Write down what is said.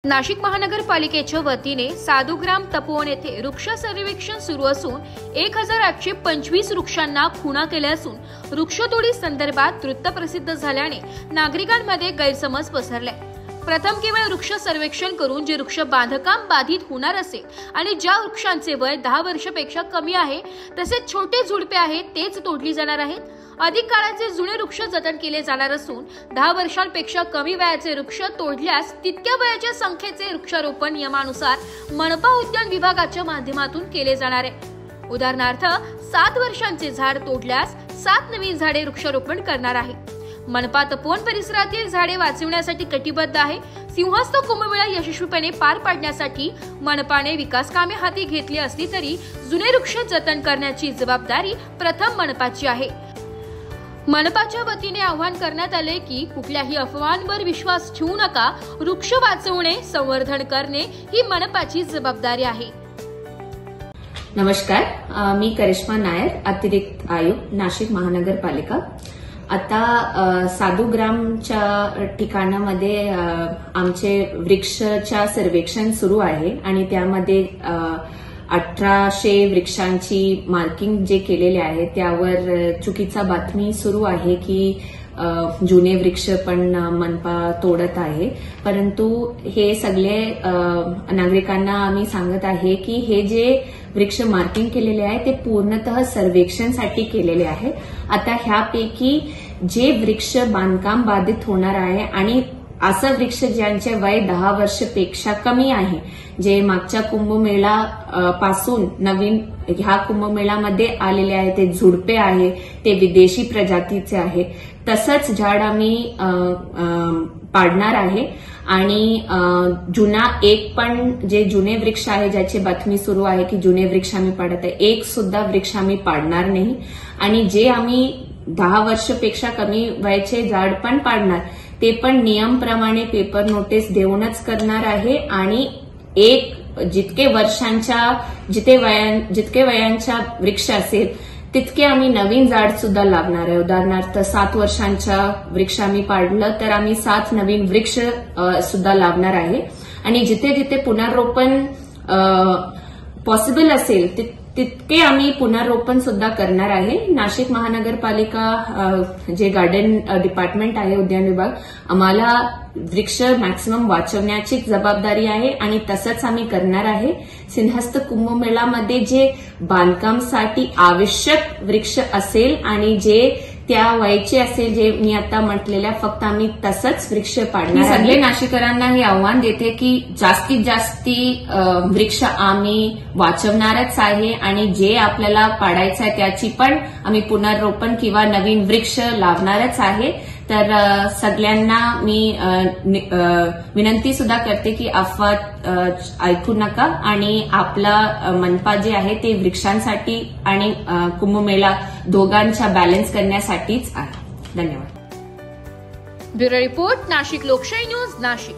नाशिक महानगरपालिकेच्या वतीने साधुग्राम तपोवन येथे वृक्ष सर्वेक्षण सुरू असून 1825 वृक्षांना खुणा केल्या असून वृक्षतोडी संदर्भात वृत्त प्रसिद्ध झाल्याने नागरिकांमध्ये गैरसमज पसरले। प्रथम केवळ वृक्ष सर्वेक्षण करून जे वृक्ष बांधकाम बाधित होणार असेल आणि ज्या वृक्षांचे वय 10 वर्षापेक्षा कमी आहे तसेच छोटे झुडपे आहेत तेच तोडली जाणार आहेत। अधिक काळाचे जुने वृक्ष जतन केले जाणार असून 10 वर्षांपेक्षा कमी वयाचे वृक्ष तोडल्यास तितक्या वयाच्या संख्येचे वृक्षारोपण नियमानुसार मनपा उद्यान विभागाच्या माध्यमातून केले जाणार आहे। उदाहरणार्थ 7 वर्षांचे झाड तोडल्यास 7 नवीन झाडे वृक्षारोपण करणार आहे। मनपा तपोवन परिसरातील झाडे वाचवण्यासाठी कटिबद्ध आहे। सिंहस्थ कुंभमेळा यशस्वीपणे पार पाडण्यासाठी मनपाने विकास कामे हाती घेतली असली तरी जुने वृक्ष जतन करण्याची जबाबदारी प्रथम मनपाची आहे। मनपाच्या वतीने आवाहन करण्यात आले की कुठल्याही अफवांवर विश्वास ठेवू नका, वृक्ष वाचवणे संवर्धन करणे ही मनपाची जबाबदारी आहे। नमस्कार, मी करिश्मा नायर, अतिरिक्त आयुक्त नाशिक महानगरपालिका। आता साधुग्रामच्या ठिकाणामध्ये आमचे वृक्षच्या सर्वेक्षण सुरू आहे आणि त्यामध्ये 1800 वृक्षांची मार्किंग जे केलेले आहे त्यावर चुकीचा बातमी सुरू आहे की जुने वृक्ष पण मनपा तोडत आहे, परंतु हे सगळे नागरिकांना आम्ही सांगत आहे की हे जे वृक्ष मार्किंग केलेले आहे ते पूर्णतः सर्वेक्षणसाठी केलेले आहे। आता ह्यापैकी जे वृक्ष बांधकाम बाधित होणार आहे आणि असं वृक्ष ज्यांचे वय 10 वर्षपेक्षा कमी आहे, जे मागच्या कुंभमेळा पासून नवीन ह्या कुंभमेळ्यामध्ये आलेले आहे, ते झुडपे आहे, ते विदेशी प्रजातीचे आहे, तसंच झाड आम्ही पाडणार आहे। आणि जुना एक पण जे जुने वृक्ष आहे ज्याची बातमी सुरू आहे की जुने वृक्ष आम्ही पाडत आहे, एक सुद्धा वृक्ष आम्ही पाडणार नाही। आणि जे आम्ही 10 वर्षपेक्षा कमी वयाचे झाड पण पाडणार ते पण नियमप्रमाणे पेपर नोटीस देऊनच करणार आहे आणि जितके वयांच्या वृक्ष असेल तितके आम्ही नवीन झाड सुद्धा लावणार आहे। उदाहरणार्थ 7 वर्षांच्या वृक्ष आम्ही पाडलं तर आम्ही 7 नवीन वृक्ष सुद्धा लावणार आहे। आणि जिथे जिथे पुनर्रोपण पॉसिबल असेल तितके आम्ही पुनर्रोपण सुद्धा करणार आहे। नाशिक महानगरपालिका जे गार्डन डिपार्टमेंट आहे, उद्यान विभाग, आम्हाला वृक्ष मॅक्सिमम वाचवण्याची जबाबदारी आहे आणि तसंच आम्ही करणार आहे। सिंहस्थ कुंभमेळ्यामध्ये जे बांधकामासाठी आवश्यक वृक्ष असेल आणि जे त्या वयाचे असेल, जे मी आता म्हटलेल्या, फक्त आम्ही तसंच वृक्ष पाडणार आहे। सगळे नाशिकरांना हे आव्हान देते की जास्तीत जास्त वृक्ष आम्ही वाचवणारच आहे आणि जे आपल्याला पाडायचं आहे त्याची पण आम्ही पुनर्रोपण किंवा नवीन वृक्ष लावणारच आहे। तर सगळ्यांना मी विनंती सुद्धा करते की अफवा ऐकू नका आणि आपला मनपा जे आहे ते वृक्षांसाठी आणि कुंभमेळा दोघांचा बॅलन्स करण्यासाठीच आहे। धन्यवाद। ब्युरो रिपोर्ट, नाशिक लोकशाही न्यूज, नाशिक।